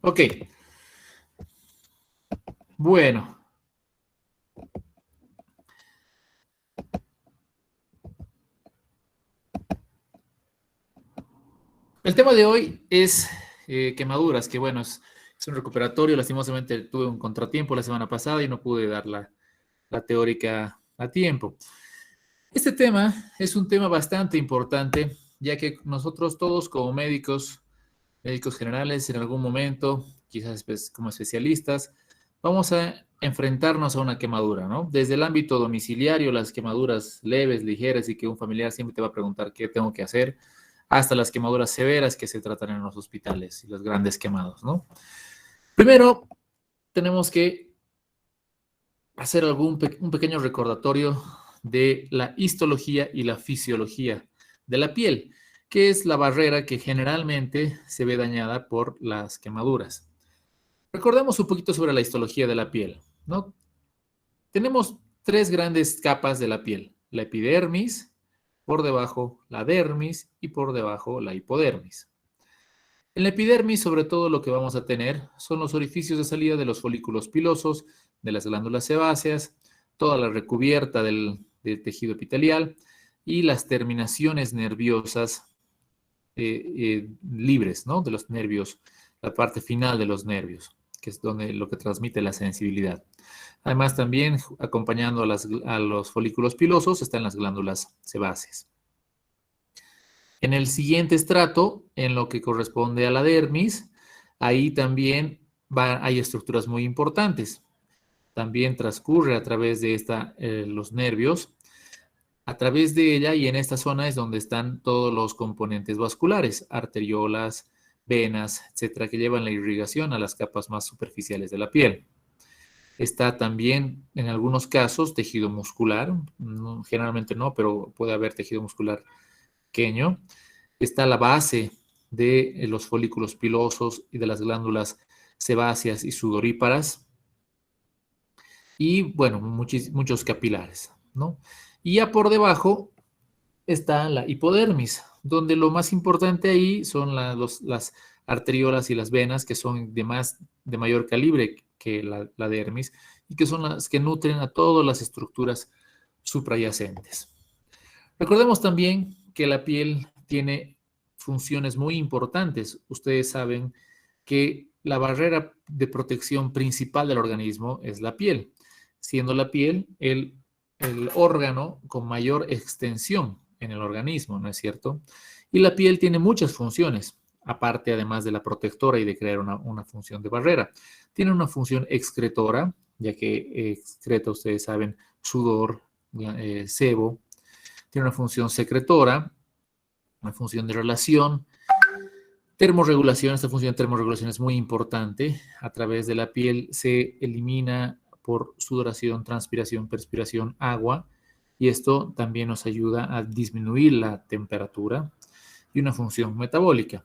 Ok, bueno. El tema de hoy es quemaduras, que bueno, es un recuperatorio. Lastimosamente tuve un contratiempo la semana pasada y no pude dar la teórica a tiempo. Este tema es un tema bastante importante, ya que nosotros todos como médicos, médicos generales, en algún momento, quizás como especialistas, vamos a enfrentarnos a una quemadura, ¿no? Desde el ámbito domiciliario, las quemaduras leves, ligeras y que un familiar siempre te va a preguntar qué tengo que hacer, hasta las quemaduras severas que se tratan en los hospitales y los grandes quemados, ¿no? Primero, tenemos que hacer un pequeño recordatorio de la histología y la fisiología de la piel, que es la barrera que generalmente se ve dañada por las quemaduras. Recordemos un poquito sobre la histología de la piel, ¿no? Tenemos tres grandes capas de la piel: la epidermis, por debajo la dermis y por debajo la hipodermis. En la epidermis, sobre todo, lo que vamos a tener son los orificios de salida de los folículos pilosos, de las glándulas sebáceas, toda la recubierta del tejido epitelial y las terminaciones nerviosas libres, ¿no? De los nervios, la parte final de los nervios, que es donde lo que transmite la sensibilidad. Además, también acompañando a los folículos pilosos están las glándulas sebáceas. En el siguiente estrato, en lo que corresponde a la dermis, ahí también hay estructuras muy importantes. También transcurre a través de los nervios. A través de ella y en esta zona es donde están todos los componentes vasculares, arteriolas, venas, etcétera, que llevan la irrigación a las capas más superficiales de la piel. Está también, en algunos casos, tejido muscular, generalmente no, pero puede haber tejido muscular pequeño. Está la base de los folículos pilosos y de las glándulas sebáceas y sudoríparas. Y bueno, muchos capilares, ¿no? Y ya por debajo está la hipodermis, donde lo más importante ahí son las arteriolas y las venas, que son de mayor calibre que la dermis y que son las que nutren a todas las estructuras suprayacentes. Recordemos también que la piel tiene funciones muy importantes. Ustedes saben que la barrera de protección principal del organismo es la piel, siendo la piel el órgano con mayor extensión en el organismo, ¿no es cierto? Y la piel tiene muchas funciones, aparte además de la protectora y de crear una función de barrera. Tiene una función excretora, ya que excreta, ustedes saben, sudor, sebo. Tiene una función secretora, una función de relación, termorregulación. Esta función de termorregulación es muy importante. A través de la piel se elimina por sudoración, transpiración, perspiración, agua, y esto también nos ayuda a disminuir la temperatura, y una función metabólica.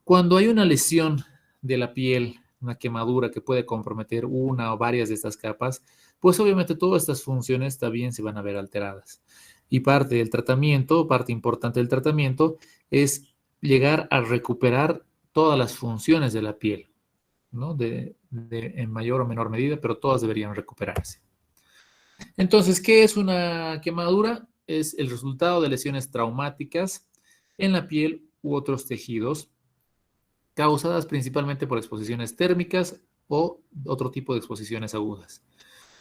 Cuando hay una lesión de la piel, una quemadura que puede comprometer una o varias de estas capas, pues obviamente todas estas funciones también se van a ver alteradas. Y parte del tratamiento, parte importante del tratamiento, es llegar a recuperar todas las funciones de la piel, ¿no? En mayor o menor medida, pero todas deberían recuperarse. Entonces, ¿qué es una quemadura? Es el resultado de lesiones traumáticas en la piel u otros tejidos, causadas principalmente por exposiciones térmicas o otro tipo de exposiciones agudas.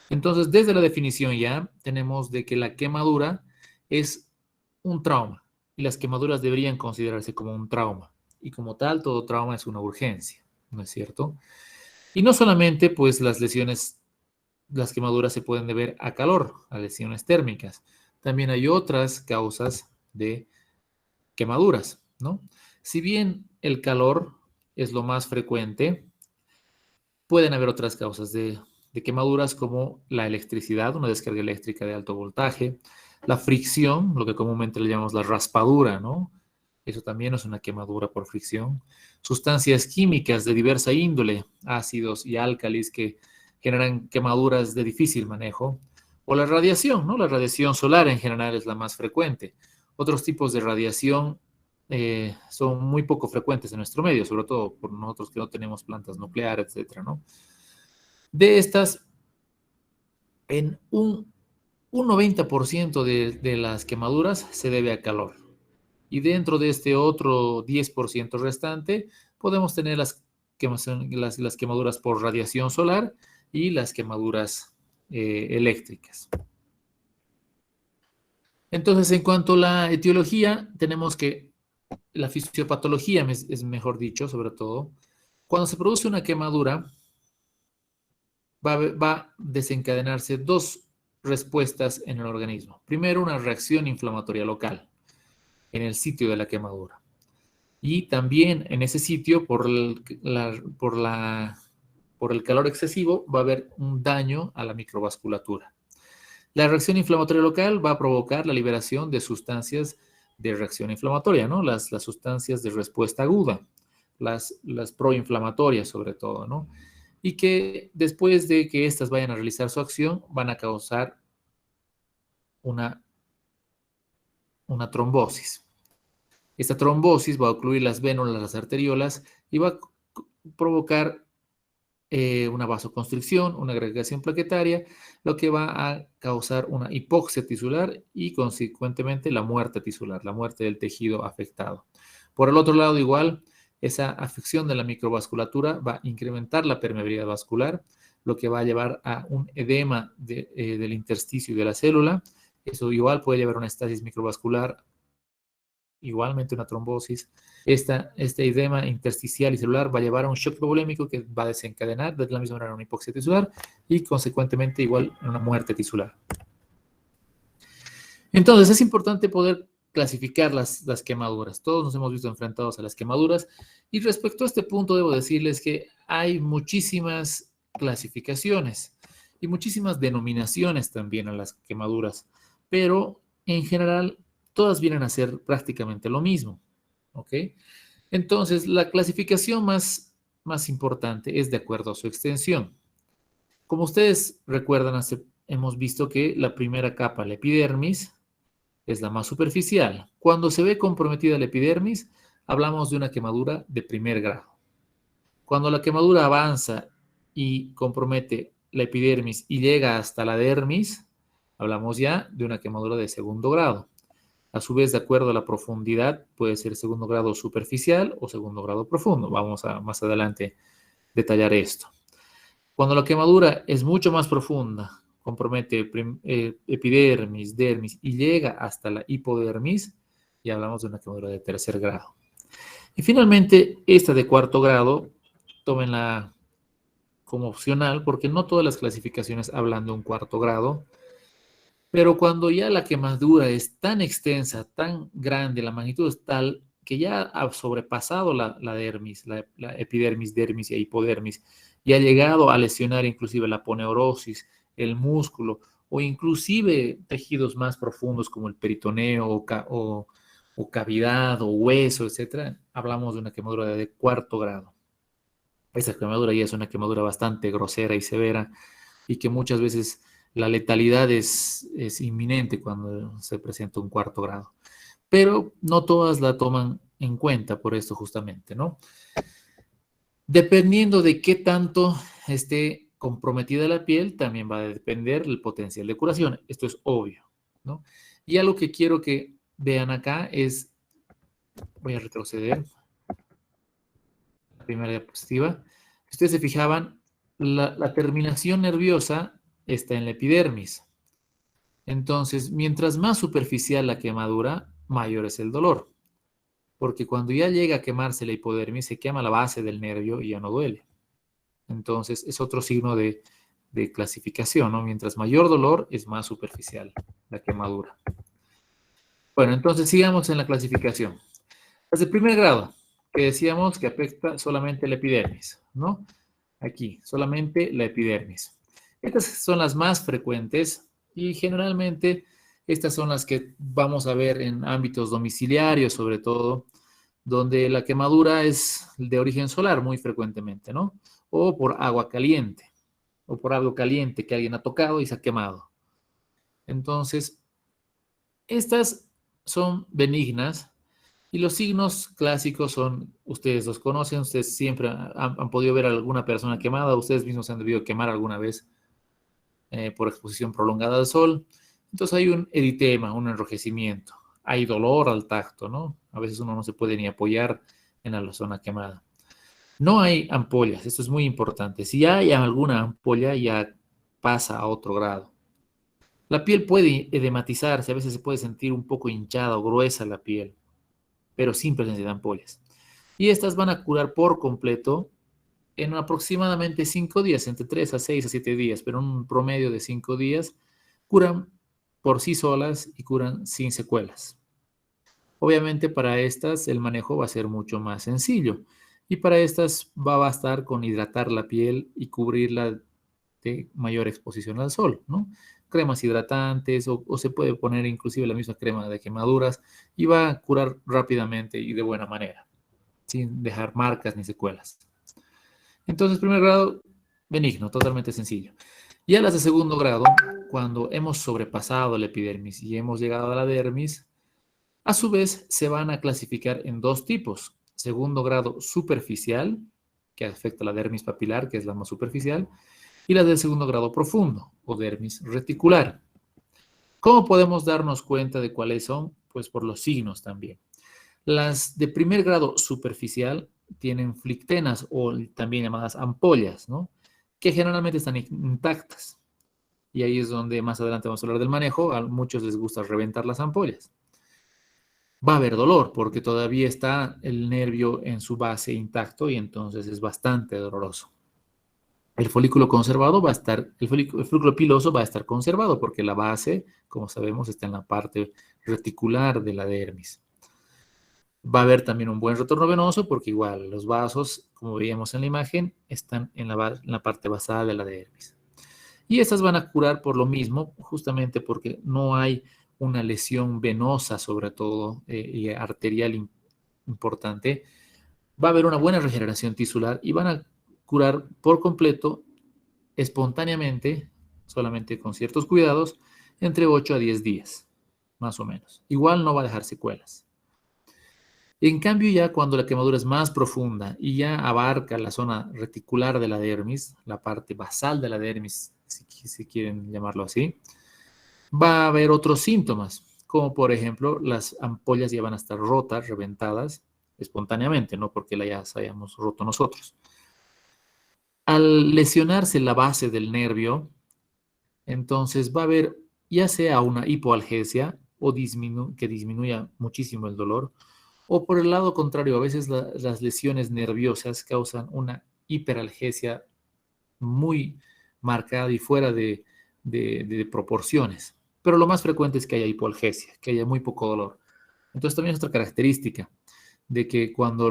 Entonces, desde la definición ya tenemos de que la quemadura es un trauma y las quemaduras deberían considerarse como un trauma. Y como tal, todo trauma es una urgencia, ¿no es cierto? Y no solamente, pues, las quemaduras se pueden deber a calor, a lesiones térmicas. También hay otras causas de quemaduras, ¿no? Si bien el calor es lo más frecuente, pueden haber otras causas de quemaduras como la electricidad, una descarga eléctrica de alto voltaje, la fricción, lo que comúnmente le llamamos la raspadura, ¿no? Eso también es una quemadura por fricción. Sustancias químicas de diversa índole, ácidos y álcalis que generan quemaduras de difícil manejo. O la radiación, ¿no? La radiación solar en general es la más frecuente. Otros tipos de radiación son muy poco frecuentes en nuestro medio, sobre todo por nosotros que no tenemos plantas nucleares, etcétera, ¿no? De estas, en un 90% de las quemaduras se debe a calor. Y dentro de este otro 10% restante, podemos tener las quemaduras por radiación solar y las quemaduras eléctricas. Entonces, en cuanto a la etiología, tenemos que la fisiopatología, es mejor dicho, sobre todo, cuando se produce una quemadura, va a desencadenarse dos respuestas en el organismo. Primero, una reacción inflamatoria local en el sitio de la quemadura. Y también en ese sitio, por el calor excesivo, va a haber un daño a la microvasculatura. La reacción inflamatoria local va a provocar la liberación de sustancias de reacción inflamatoria, ¿no? Las sustancias de respuesta aguda, las proinflamatorias sobre todo, ¿no? Y que después de que éstas vayan a realizar su acción, van a causar una trombosis. Esta trombosis va a ocluir las vénulas, las arteriolas y va a provocar una vasoconstricción, una agregación plaquetaria, lo que va a causar una hipoxia tisular y consecuentemente la muerte tisular, la muerte del tejido afectado. Por el otro lado, igual, esa afección de la microvasculatura va a incrementar la permeabilidad vascular, lo que va a llevar a un edema del intersticio de la célula. Eso igual puede llevar a una estasis microvascular, igualmente una trombosis. Este edema intersticial y celular va a llevar a un shock hipovolémico que va a desencadenar de la misma manera una hipoxia tisular y consecuentemente igual una muerte tisular. Entonces es importante poder clasificar las quemaduras. Todos nos hemos visto enfrentados a las quemaduras y respecto a este punto debo decirles que hay muchísimas clasificaciones y muchísimas denominaciones también a las quemaduras, pero en general todas vienen a ser prácticamente lo mismo, ¿ok? Entonces, la clasificación más importante es de acuerdo a su extensión. Como ustedes recuerdan, hemos visto que la primera capa, la epidermis, es la más superficial. Cuando se ve comprometida la epidermis, hablamos de una quemadura de primer grado. Cuando la quemadura avanza y compromete la epidermis y llega hasta la dermis, hablamos ya de una quemadura de segundo grado. A su vez, de acuerdo a la profundidad, puede ser segundo grado superficial o segundo grado profundo. Vamos a más adelante detallar esto. Cuando la quemadura es mucho más profunda, compromete epidermis, dermis y llega hasta la hipodermis, y hablamos de una quemadura de tercer grado. Y finalmente, esta de cuarto grado, tómenla como opcional, porque no todas las clasificaciones hablan de un cuarto grado, pero cuando ya la quemadura es tan extensa, tan grande, la magnitud es tal que ya ha sobrepasado la dermis, la epidermis, dermis y hipodermis, y ha llegado a lesionar inclusive la aponeurosis, el músculo, o inclusive tejidos más profundos como el peritoneo o cavidad o hueso, etc. Hablamos de una quemadura de cuarto grado. Esa quemadura ya es una quemadura bastante grosera y severa y que muchas veces la letalidad es inminente cuando se presenta un cuarto grado. Pero no todas la toman en cuenta por esto justamente, ¿no? Dependiendo de qué tanto esté comprometida la piel, también va a depender el potencial de curación. Esto es obvio, ¿no? Y algo que quiero que vean acá es, voy a retroceder, la primera diapositiva. Ustedes se fijaban, la terminación nerviosa está en la epidermis. Entonces, mientras más superficial la quemadura, mayor es el dolor. Porque cuando ya llega a quemarse la hipodermis, se quema la base del nervio y ya no duele. Entonces, es otro signo de clasificación, ¿no? Mientras mayor dolor, es más superficial la quemadura. Bueno, entonces sigamos en la clasificación. Las de primer grado, que decíamos que afecta solamente la epidermis, ¿no? Aquí, solamente la epidermis. Estas son las más frecuentes y generalmente estas son las que vamos a ver en ámbitos domiciliarios, sobre todo, donde la quemadura es de origen solar muy frecuentemente, ¿no? O por agua caliente, o por algo caliente que alguien ha tocado y se ha quemado. Entonces, estas son benignas Y los signos clásicos son, ustedes los conocen, ustedes siempre han podido ver a alguna persona quemada, ustedes mismos se han debido quemar alguna vez por exposición prolongada al sol. Entonces hay un eritema, un enrojecimiento. Hay dolor al tacto, ¿no? A veces uno no se puede ni apoyar en la zona quemada. No hay ampollas, esto es muy importante. Si hay alguna ampolla, ya pasa a otro grado. La piel puede edematizarse, a veces se puede sentir un poco hinchada o gruesa la piel, pero sin presencia de ampollas. Y estas van a curar por completo en aproximadamente 5 días, entre 3 a 6 a 7 días, pero en un promedio de 5 días, curan por sí solas y curan sin secuelas. Obviamente para estas el manejo va a ser mucho más sencillo y para estas va a bastar con hidratar la piel y cubrirla de mayor exposición al sol, ¿no? Cremas hidratantes o se puede poner inclusive la misma crema de quemaduras y va a curar rápidamente y de buena manera, sin dejar marcas ni secuelas. Entonces, primer grado, benigno, totalmente sencillo. Ya las de segundo grado, cuando hemos sobrepasado la epidermis y hemos llegado a la dermis, a su vez se van a clasificar en dos tipos. Segundo grado superficial, que afecta a la dermis papilar, que es la más superficial, y la del segundo grado profundo, o dermis reticular. ¿Cómo podemos darnos cuenta de cuáles son? Pues por los signos también. Las de primer grado superficial tienen flictenas o también llamadas ampollas, ¿no? Que generalmente están intactas. Y ahí es donde más adelante vamos a hablar del manejo. A muchos les gusta reventar las ampollas. Va a haber dolor porque todavía está el nervio en su base intacto y entonces es bastante doloroso. El folículo conservado va a estar, el folículo piloso va a estar conservado porque la base, como sabemos, está en la parte reticular de la dermis. Va a haber también un buen retorno venoso porque igual los vasos, como veíamos en la imagen, están en la parte basal de la dermis. Y estas van a curar por lo mismo, justamente porque no hay una lesión venosa, sobre todo, y arterial importante. Va a haber una buena regeneración tisular y van a curar por completo, espontáneamente, solamente con ciertos cuidados, entre 8 a 10 días, más o menos. Igual no va a dejar secuelas. En cambio, ya cuando la quemadura es más profunda y ya abarca la zona reticular de la dermis, la parte basal de la dermis, si quieren llamarlo así, va a haber otros síntomas, como por ejemplo las ampollas ya van a estar rotas, reventadas, espontáneamente, no porque las hayamos roto nosotros. Al lesionarse la base del nervio, entonces va a haber ya sea una hipoalgesia o que disminuya muchísimo el dolor, o por el lado contrario, a veces las lesiones nerviosas causan una hiperalgesia muy marcada y fuera de proporciones. Pero lo más frecuente es que haya hipoalgesia, que haya muy poco dolor. Entonces también es otra característica de que cuando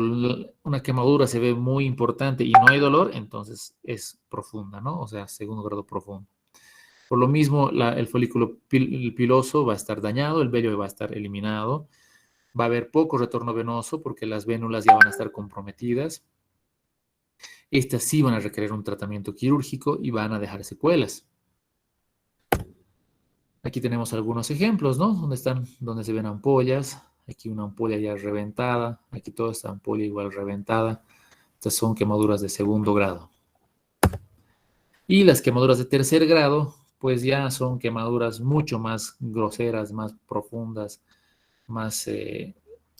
una quemadura se ve muy importante y no hay dolor, entonces es profunda, ¿no? O sea, segundo grado profundo. Por lo mismo, el folículo piloso va a estar dañado, el vello va a estar eliminado, va a haber poco retorno venoso porque las vénulas ya van a estar comprometidas. Estas sí van a requerir un tratamiento quirúrgico y van a dejar secuelas. Aquí tenemos algunos ejemplos, ¿no? Donde se ven ampollas. Aquí una ampolla ya reventada. Aquí toda esta ampolla igual reventada. Estas son quemaduras de segundo grado. Y las quemaduras de tercer grado, pues ya son quemaduras mucho más groseras, más profundas, más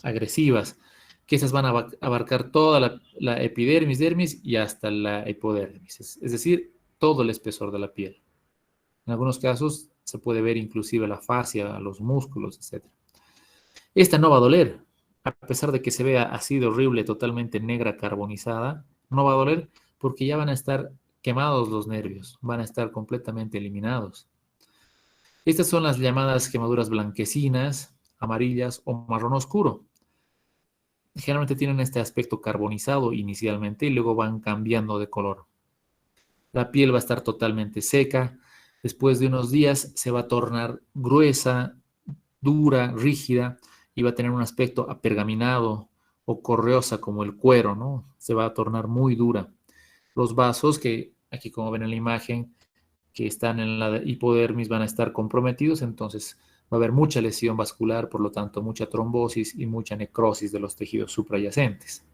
agresivas, que esas van a abarcar toda la epidermis, dermis y hasta la hipodermis, es decir, todo el espesor de la piel. En algunos casos se puede ver inclusive la fascia, los músculos, etc. Esta no va a doler, a pesar de que se vea así de horrible, totalmente negra, carbonizada, no va a doler porque ya van a estar quemados los nervios, van a estar completamente eliminados. Estas son las llamadas quemaduras blanquecinas, amarillas o marrón oscuro. Generalmente tienen este aspecto carbonizado inicialmente y luego van cambiando de color. La piel va a estar totalmente seca. Después de unos días se va a tornar gruesa, dura, rígida y va a tener un aspecto apergaminado o correosa como el cuero, ¿no? Se va a tornar muy dura. Los vasos que aquí como ven en la imagen que están en la hipodermis van a estar comprometidos, entonces a haber mucha lesión vascular, por lo tanto, mucha trombosis y mucha necrosis de los tejidos suprayacentes.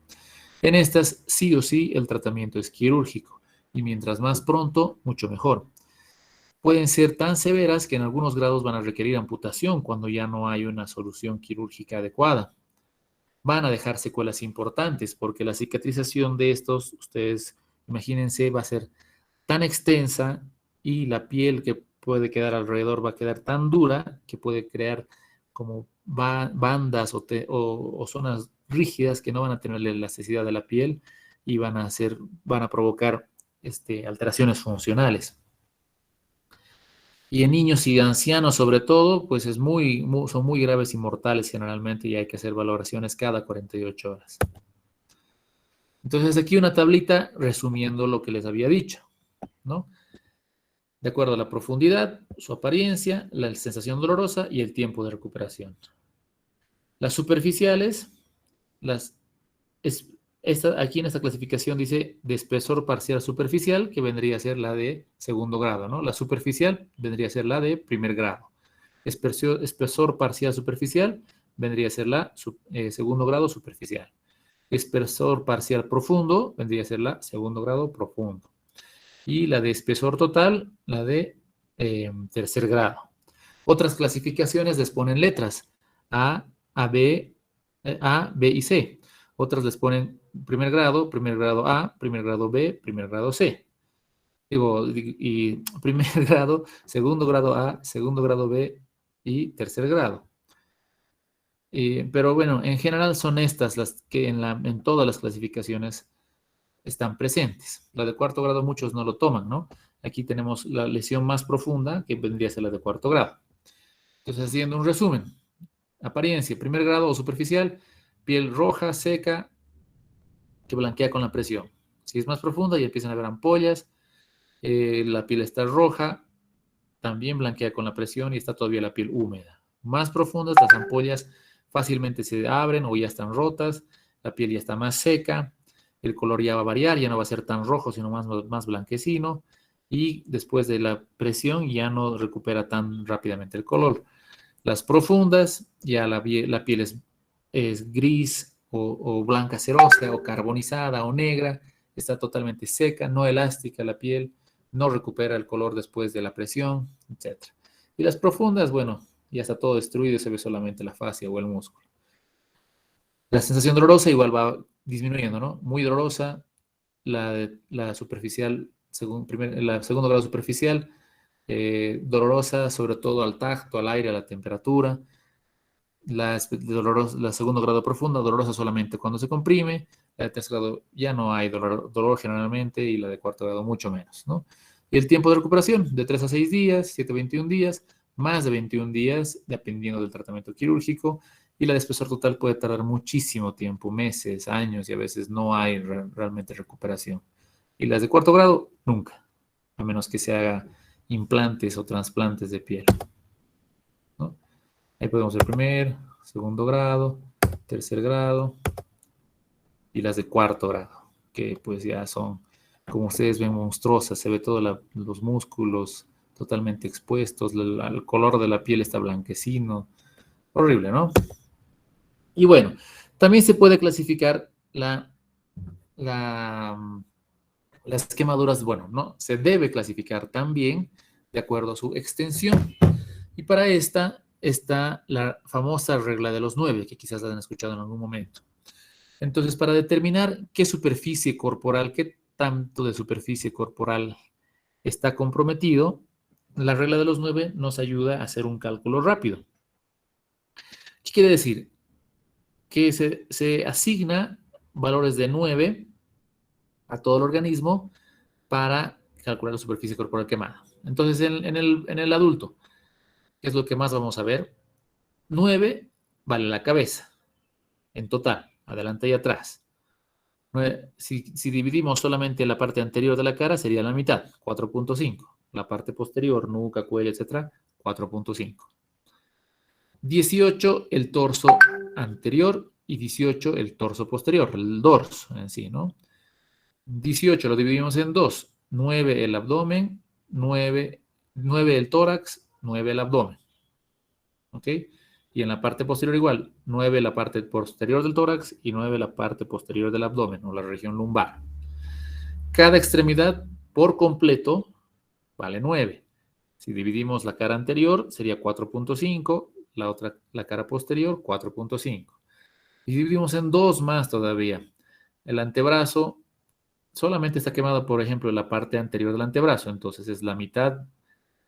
En estas, sí o sí, el tratamiento es quirúrgico, y mientras más pronto, mucho mejor. Pueden ser tan severas que en algunos grados van a requerir amputación cuando ya no hay una solución quirúrgica adecuada. Van a dejar secuelas importantes porque la cicatrización de estos, ustedes imagínense, va a ser tan extensa y la piel que puede quedar alrededor va a quedar tan dura que puede crear como bandas o zonas rígidas que no van a tener la elasticidad de la piel y van a provocar alteraciones funcionales. Y en niños y ancianos, sobre todo, pues son muy graves y mortales generalmente y hay que hacer valoraciones cada 48 horas. Entonces, aquí una tablita resumiendo lo que les había dicho, ¿no? De acuerdo a la profundidad, su apariencia, la sensación dolorosa y el tiempo de recuperación. Las superficiales, aquí en esta clasificación dice de espesor parcial superficial, que vendría a ser la de segundo grado, ¿no? La superficial vendría a ser la de primer grado. Espesor parcial superficial vendría a ser la segundo grado superficial. Espesor parcial profundo vendría a ser la segundo grado profundo. Y la de espesor total, la de tercer grado. Otras clasificaciones les ponen letras A, B y C. Otras les ponen primer grado A, primer grado B, primer grado C. Y primer grado, segundo grado A, segundo grado B y tercer grado. Pero bueno, en general son estas las que en todas las clasificaciones están presentes. La de cuarto grado muchos no lo toman, ¿no? Aquí tenemos la lesión más profunda, que vendría a ser la de cuarto grado. Entonces, haciendo un resumen. Apariencia, primer grado o superficial, piel roja, seca, que blanquea con la presión. Si es más profunda, ya empiezan a haber ampollas, la piel está roja, también blanquea con la presión y está todavía la piel húmeda. Más profundas, las ampollas fácilmente se abren o ya están rotas, la piel ya está más seca, el color ya va a variar, ya no va a ser tan rojo, sino más blanquecino, y después de la presión ya no recupera tan rápidamente el color. Las profundas, ya la piel es gris o blanca cerosa o carbonizada o negra, está totalmente seca, no elástica la piel, no recupera el color después de la presión, etc. Y las profundas, bueno, ya está todo destruido y se ve solamente la fascia o el músculo. La sensación dolorosa igual va disminuyendo, ¿no? Muy dolorosa, la superficial, la segundo grado superficial, dolorosa sobre todo al tacto, al aire, a la temperatura. La segundo grado profunda, dolorosa solamente cuando se comprime. La de tercer grado ya no hay dolor generalmente y la de cuarto grado mucho menos, ¿no? Y el tiempo de recuperación, de 3 a 6 días, 7 a 21 días, más de 21 días, dependiendo del tratamiento quirúrgico. Y la de espesor total puede tardar muchísimo tiempo, meses, años, y a veces no hay realmente recuperación. Y las de cuarto grado, nunca, a menos que se haga implantes o trasplantes de piel, ¿no? Ahí podemos ver primer, segundo grado, tercer grado y las de cuarto grado, que pues ya son, como ustedes ven, monstruosas. Se ve todos los músculos totalmente expuestos, el color de la piel está blanquecino. Horrible, ¿no? Y bueno, también se puede clasificar las quemaduras, bueno, no, se debe clasificar también de acuerdo a su extensión. Y para esta está la famosa regla de los 9, que quizás la han escuchado en algún momento. Entonces, para determinar qué superficie corporal, qué tanto de superficie corporal está comprometido, la regla de los 9 nos ayuda a hacer un cálculo rápido. ¿Qué quiere decir? Que se asigna valores de 9 a todo el organismo para calcular la superficie corporal quemada. Entonces, en el adulto, ¿qué es lo que más vamos a ver? 9 vale la cabeza, en total, adelante y atrás. Si dividimos solamente la parte anterior de la cara, sería la mitad, 4.5. La parte posterior, nuca, cuello, etc., 4.5. 18 el torso anterior y 18 el torso posterior, el dorso en sí, ¿no? 18 lo dividimos en 2. 9 el abdomen, 9 el tórax, 9 el abdomen. ¿ok? Y en la parte posterior igual, 9 la parte posterior del tórax y 9 la parte posterior del abdomen o la región lumbar. Cada extremidad por completo vale 9. Si dividimos la cara anterior sería 4.5, la cara posterior 4.5. Y dividimos en dos más todavía. El antebrazo solamente está quemado, por ejemplo, en la parte anterior del antebrazo, entonces es la mitad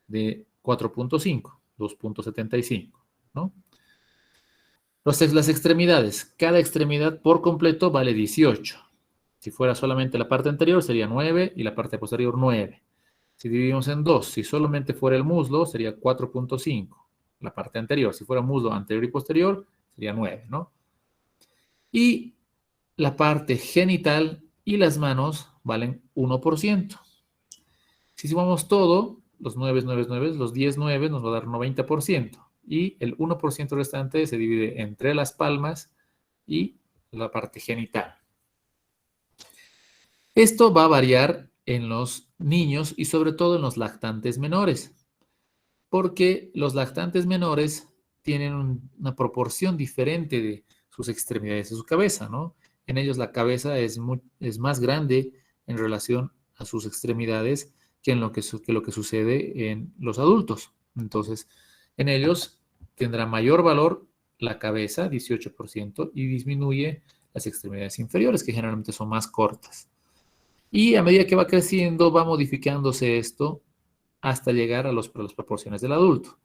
de 4.5, 2.75, ¿no? Las extremidades, cada extremidad por completo vale 18. Si fuera solamente la parte anterior sería 9 y la parte posterior 9. Si dividimos en dos, si solamente fuera el muslo sería 4.5, la parte anterior. Si fuera muslo anterior y posterior sería 9, ¿no? Y la parte genital y las manos valen 1%. Si sumamos todo, los 9, 9, 9, los 10, 9 nos va a dar 90%. Y el 1% restante se divide entre las palmas y la parte genital. Esto va a variar en los niños y sobre todo en los lactantes menores, porque los lactantes menores tienen una proporción diferente de sus extremidades de su cabeza, ¿no? En ellos la cabeza es más grande en relación a sus extremidades que lo que sucede en los adultos. Entonces, en ellos tendrá mayor valor la cabeza, 18%, y disminuye las extremidades inferiores, que generalmente son más cortas. Y a medida que va creciendo, va modificándose esto hasta llegar a las proporciones del adulto.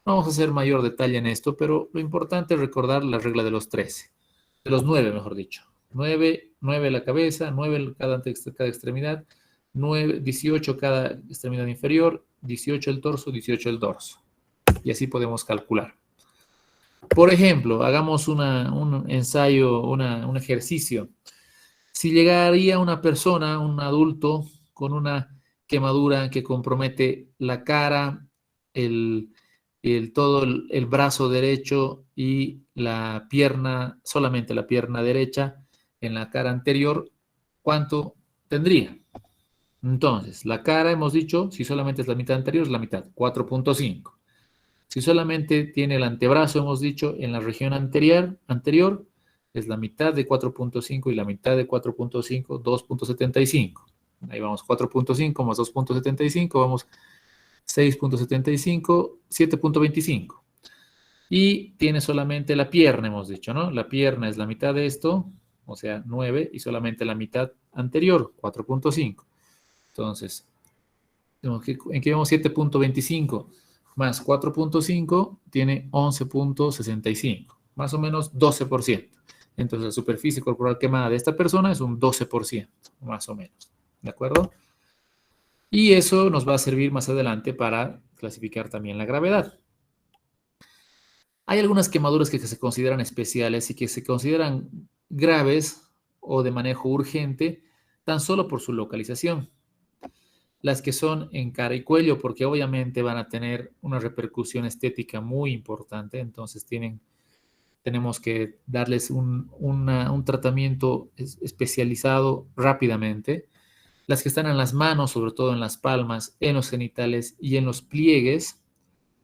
No vamos a hacer mayor detalle en esto, pero lo importante es recordar la regla de los 13, de los 9, mejor dicho. 9 la cabeza, 9 cada extremidad, 9, 18 cada extremidad inferior, 18 el torso, 18 el dorso. Y así podemos calcular. Por ejemplo, hagamos un ensayo, un ejercicio. Si llegaría una persona, un adulto, con una quemadura que compromete la cara, todo el brazo derecho y la pierna, solamente la pierna derecha en la cara anterior, ¿cuánto tendría? Entonces, la cara hemos dicho, si solamente es la mitad anterior, es la mitad, 4.5. Si solamente tiene el antebrazo, hemos dicho, en la región anterior es la mitad de 4.5 y la mitad de 4.5, 2.75. Ahí vamos, 4.5 más 2.75, vamos 6.75, 7.25. Y tiene solamente la pierna, hemos dicho, ¿no? La pierna es la mitad de esto, o sea, 9, y solamente la mitad anterior, 4.5. Entonces, ¿en qué vamos? 7.25 más 4.5 tiene 11.65, más o menos 12%. Entonces, la superficie corporal quemada de esta persona es un 12%, más o menos. ¿De acuerdo? Y eso nos va a servir más adelante para clasificar también la gravedad. Hay algunas quemaduras que se consideran especiales y que se consideran graves o de manejo urgente tan solo por su localización. Las que son en cara y cuello, porque obviamente van a tener una repercusión estética muy importante, entonces tenemos que darles un tratamiento especializado rápidamente. Las que están en las manos, sobre todo en las palmas, en los genitales y en los pliegues,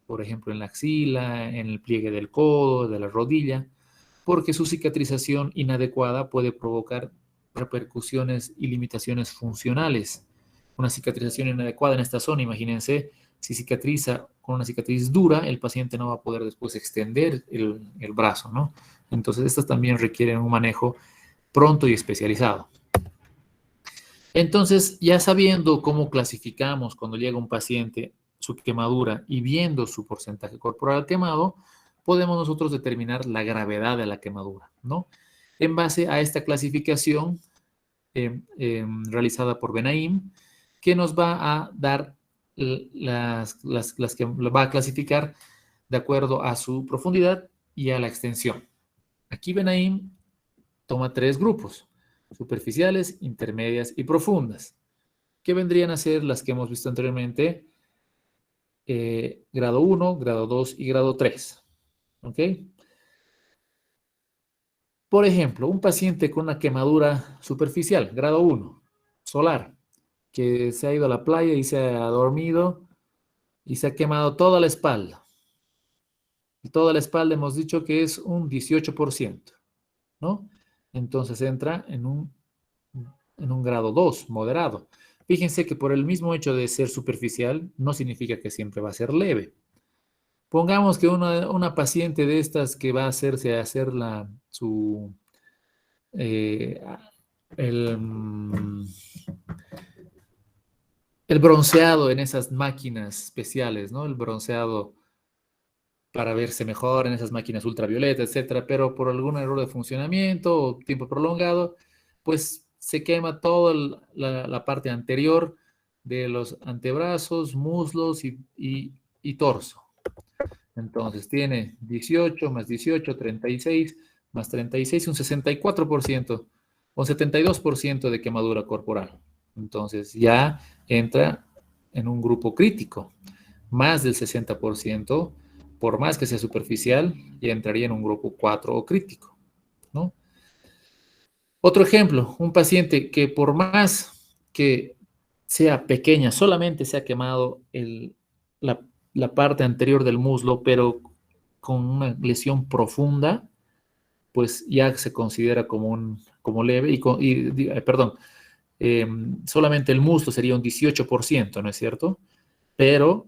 por ejemplo en la axila, en el pliegue del codo, de la rodilla, porque su cicatrización inadecuada puede provocar repercusiones y limitaciones funcionales. Una cicatrización inadecuada en esta zona, imagínense, si cicatriza con una cicatriz dura, el paciente no va a poder después extender el brazo, ¿no? Entonces, estas también requieren un manejo pronto y especializado. Entonces, ya sabiendo cómo clasificamos cuando llega un paciente su quemadura y viendo su porcentaje corporal quemado, podemos nosotros determinar la gravedad de la quemadura, ¿no? En base a esta clasificación realizada por Benaim, que nos va a dar las que va a clasificar de acuerdo a su profundidad y a la extensión. Aquí Benaim toma 3 grupos: superficiales, intermedias y profundas, que vendrían a ser las que hemos visto anteriormente, grado 1, grado 2 y grado 3. ¿Ok? Por ejemplo, un paciente con una quemadura superficial, grado 1, solar, que se ha ido a la playa y se ha dormido y se ha quemado toda la espalda. Toda la espalda hemos dicho que es un 18%, ¿no? Entonces entra en un grado 2, moderado. Fíjense que por el mismo hecho de ser superficial, no significa que siempre va a ser leve. Pongamos que una paciente de estas que va a hacerse hacer eh, el, el bronceado en esas máquinas especiales, ¿no? El bronceado para verse mejor en esas máquinas ultravioletas, etcétera, pero por algún error de funcionamiento o tiempo prolongado, pues se quema toda la parte anterior de los antebrazos, muslos y torso. Entonces tiene 18 más 18, 36, más 36, un 64% o 72% de quemadura corporal. Entonces ya entra en un grupo crítico. Más del 60%, por más que sea superficial, ya entraría en un grupo 4 o crítico, ¿no? Otro ejemplo, un paciente que por más que sea pequeña, solamente se ha quemado la parte anterior del muslo, pero con una lesión profunda, pues ya se considera como leve perdón, solamente el muslo sería un 18%, ¿no es cierto? Pero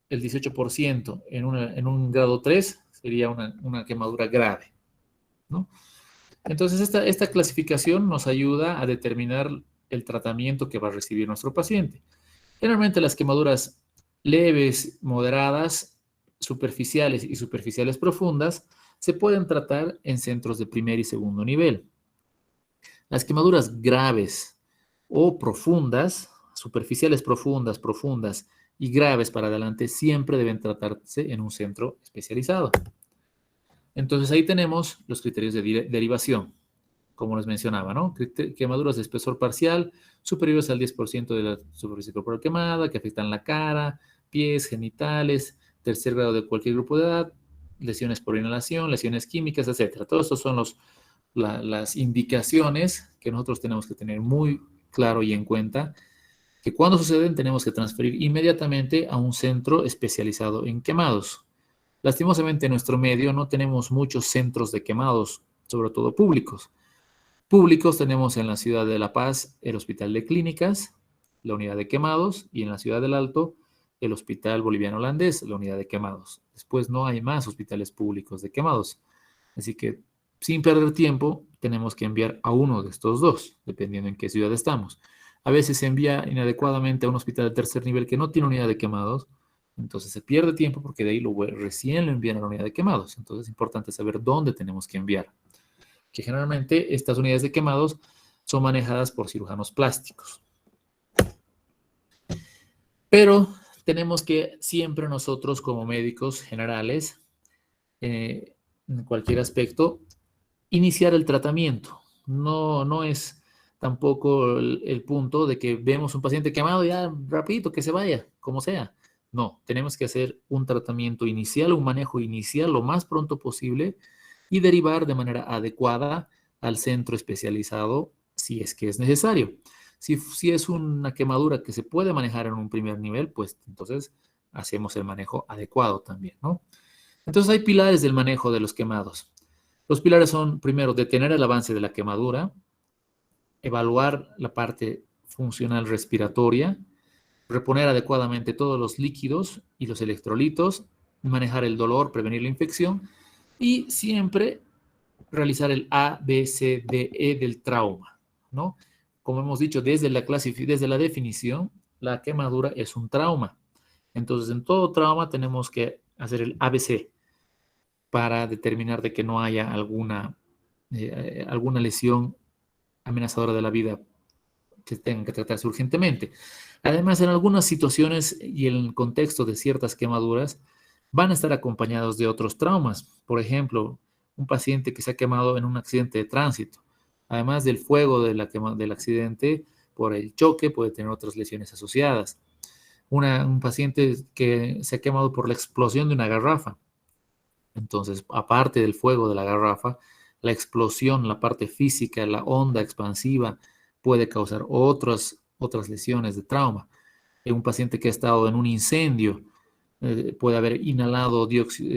el 18% en un grado 3 sería una quemadura grave, ¿no? Entonces, esta clasificación nos ayuda a determinar el tratamiento que va a recibir nuestro paciente. Generalmente las quemaduras leves, moderadas, superficiales y superficiales profundas se pueden tratar en centros de primer y segundo nivel. Las quemaduras graves o profundas, superficiales profundas y graves para adelante, siempre deben tratarse en un centro especializado. Entonces ahí tenemos los criterios de derivación, como les mencionaba, ¿no? Quemaduras de espesor parcial superiores al 10% de la superficie corporal quemada, que afectan la cara, pies, genitales, tercer grado de cualquier grupo de edad, lesiones por inhalación, lesiones químicas, etc. Todos estos son las indicaciones que nosotros tenemos que tener muy claro y en cuenta, que cuando suceden tenemos que transferir inmediatamente a un centro especializado en quemados. Lastimosamente en nuestro medio no tenemos muchos centros de quemados, sobre todo públicos. Públicos tenemos en la ciudad de La Paz el Hospital de Clínicas, la unidad de quemados, y en la ciudad del Alto el Hospital Boliviano Holandés, la unidad de quemados. Después no hay más hospitales públicos de quemados. Así que sin perder tiempo tenemos que enviar a uno de estos dos, dependiendo en qué ciudad estamos. A veces se envía inadecuadamente a un hospital de tercer nivel que no tiene unidad de quemados, entonces se pierde tiempo porque de ahí recién lo envían a la unidad de quemados. Entonces es importante saber dónde tenemos que enviar, que generalmente estas unidades de quemados son manejadas por cirujanos plásticos. Pero tenemos que siempre nosotros como médicos generales, en cualquier aspecto, iniciar el tratamiento. No es tampoco el punto de que vemos un paciente quemado ya rapidito que se vaya, como sea. No, tenemos que hacer un tratamiento inicial, un manejo inicial lo más pronto posible y derivar de manera adecuada al centro especializado si es que es necesario. Si es una quemadura que se puede manejar en un primer nivel, pues entonces hacemos el manejo adecuado también, ¿no? Entonces hay pilares del manejo de los quemados. Los pilares son, primero, detener el avance de la quemadura, evaluar la parte funcional respiratoria, reponer adecuadamente todos los líquidos y los electrolitos, manejar el dolor, prevenir la infección y siempre realizar el A, B, C, D, E del trauma, ¿no? Como hemos dicho desde la definición, la quemadura es un trauma. Entonces, en todo trauma tenemos que hacer el ABC para determinar de que no haya alguna lesión amenazadora de la vida que tenga que tratarse urgentemente. Además, en algunas situaciones y en el contexto de ciertas quemaduras, van a estar acompañados de otros traumas. Por ejemplo, un paciente que se ha quemado en un accidente de tránsito. Además del fuego del accidente, por el choque puede tener otras lesiones asociadas. Un paciente que se ha quemado por la explosión de una garrafa. Entonces, aparte del fuego de la garrafa, la explosión, la parte física, la onda expansiva puede causar otras lesiones de trauma. En un paciente que ha estado en un incendio puede haber inhalado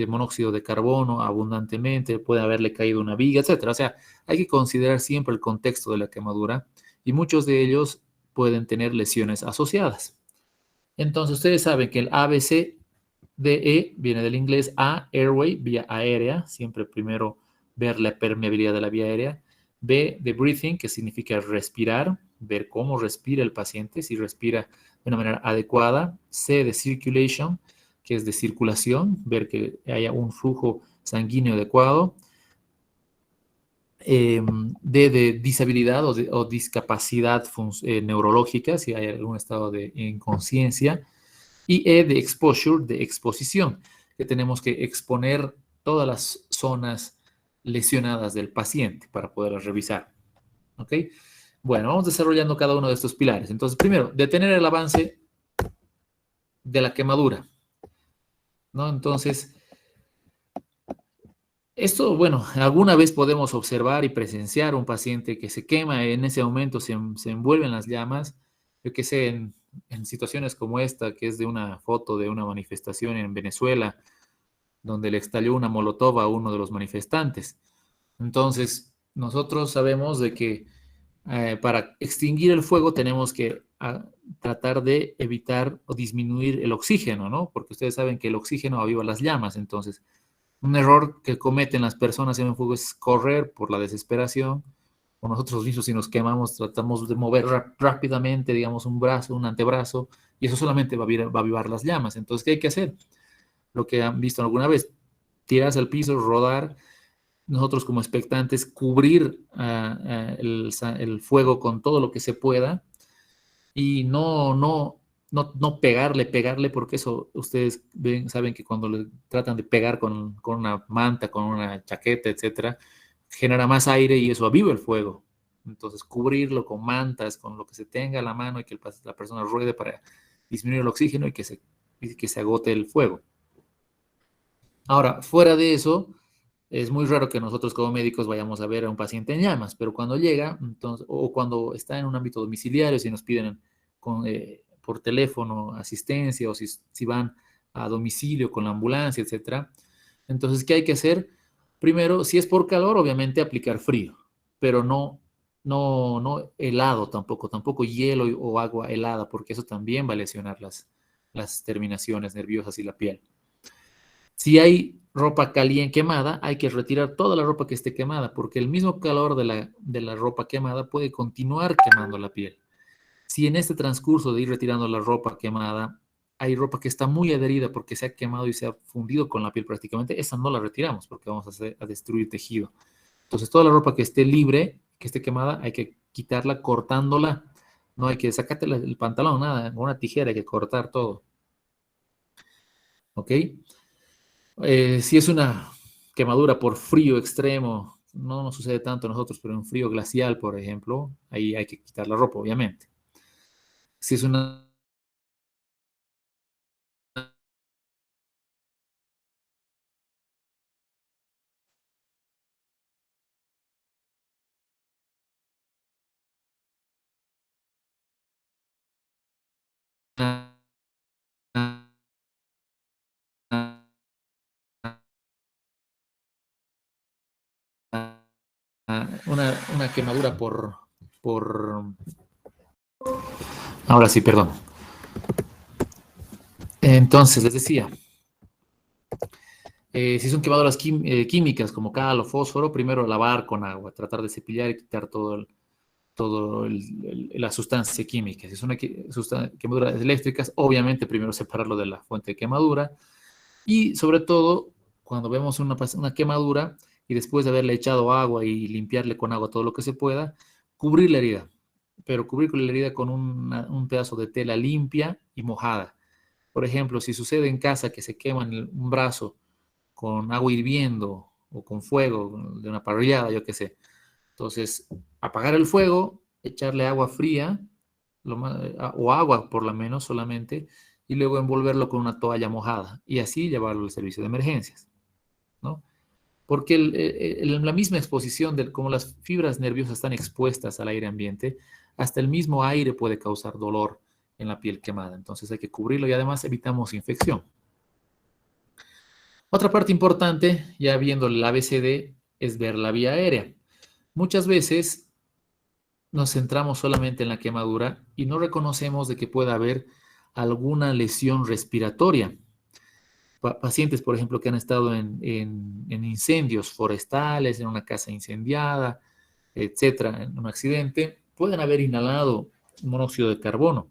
monóxido de carbono abundantemente, puede haberle caído una viga, etcétera. O sea, hay que considerar siempre el contexto de la quemadura y muchos de ellos pueden tener lesiones asociadas. Entonces, ustedes saben que el ABCDE viene del inglés A, airway, vía aérea, siempre primero ver la permeabilidad de la vía aérea. B, de breathing, que significa respirar, ver cómo respira el paciente, si respira de una manera adecuada. C, de circulation, que es de circulación, ver que haya un flujo sanguíneo adecuado. D, de disabilidad o discapacidad neurológica, si hay algún estado de inconsciencia. Y E, de exposure, de exposición, que tenemos que exponer todas las zonas lesionadas del paciente para poderlas revisar. ¿Ok? Bueno, vamos desarrollando cada uno de estos pilares. Entonces, primero, detener el avance de la quemadura, ¿no? Entonces, esto, bueno, alguna vez podemos observar y presenciar un paciente que se quema, en ese momento se envuelven las llamas, yo qué sé, en situaciones como esta, que es de una foto de una manifestación en Venezuela, donde le estalló una molotov a uno de los manifestantes. Entonces, nosotros sabemos de que para extinguir el fuego tenemos que tratar de evitar o disminuir el oxígeno, ¿no? Porque ustedes saben que el oxígeno aviva las llamas. Entonces, un error que cometen las personas en un fuego es correr por la desesperación. O nosotros mismos, si nos quemamos, tratamos de mover rápidamente, digamos, un brazo, un antebrazo, y eso solamente va a avivar las llamas. Entonces, ¿qué hay que hacer? Lo que han visto alguna vez, tirarse al piso, rodar, nosotros como expectantes cubrir el fuego con todo lo que se pueda y no pegarle, porque eso ustedes saben que cuando le tratan de pegar con una manta, con una chaqueta, etcétera, genera más aire y eso aviva el fuego. Entonces, cubrirlo con mantas, con lo que se tenga a la mano y que la persona ruede para disminuir el oxígeno y que se agote el fuego. Ahora, fuera de eso, es muy raro que nosotros como médicos vayamos a ver a un paciente en llamas, pero cuando llega, entonces, o cuando está en un ámbito domiciliario, si nos piden por teléfono asistencia o si van a domicilio con la ambulancia, etcétera. Entonces, ¿qué hay que hacer? Primero, si es por calor, obviamente aplicar frío, pero no helado tampoco hielo o agua helada, porque eso también va a lesionar las terminaciones nerviosas y la piel. Si hay ropa caliente quemada, hay que retirar toda la ropa que esté quemada, porque el mismo calor de la ropa quemada puede continuar quemando la piel. Si en este transcurso de ir retirando la ropa quemada, hay ropa que está muy adherida porque se ha quemado y se ha fundido con la piel prácticamente, esa no la retiramos porque vamos a destruir tejido. Entonces, toda la ropa que esté libre, que esté quemada, hay que quitarla cortándola. No hay que sacarte el pantalón, nada, con una tijera hay que cortar todo. ¿Ok? Si es una quemadura por frío extremo, no nos sucede tanto a nosotros, pero en frío glacial, por ejemplo, ahí hay que quitar la ropa, obviamente. Si es una una quemadura por... Ahora sí, perdón. Entonces, les decía, si son quemaduras químicas como cal o fósforo, primero lavar con agua, tratar de cepillar y quitar la sustancia química. Si son quemaduras eléctricas, obviamente primero separarlo de la fuente de quemadura y sobre todo cuando vemos una quemadura y después de haberle echado agua y limpiarle con agua todo lo que se pueda, cubrir la herida, pero cubrir la herida con un pedazo de tela limpia y mojada. Por ejemplo, si sucede en casa que se quema un brazo con agua hirviendo o con fuego de una parrillada, yo qué sé. Entonces, apagar el fuego, echarle agua fría, o agua por lo menos solamente, y luego envolverlo con una toalla mojada y así llevarlo al servicio de emergencias, ¿no? Porque la misma exposición, como las fibras nerviosas están expuestas al aire ambiente, hasta el mismo aire puede causar dolor en la piel quemada. Entonces hay que cubrirlo y además evitamos infección. Otra parte importante, ya viendo el ABCD, es ver la vía aérea. Muchas veces nos centramos solamente en la quemadura y no reconocemos de que pueda haber alguna lesión respiratoria. Pacientes, por ejemplo, que han estado en incendios forestales, en una casa incendiada, etcétera, en un accidente, pueden haber inhalado monóxido de carbono.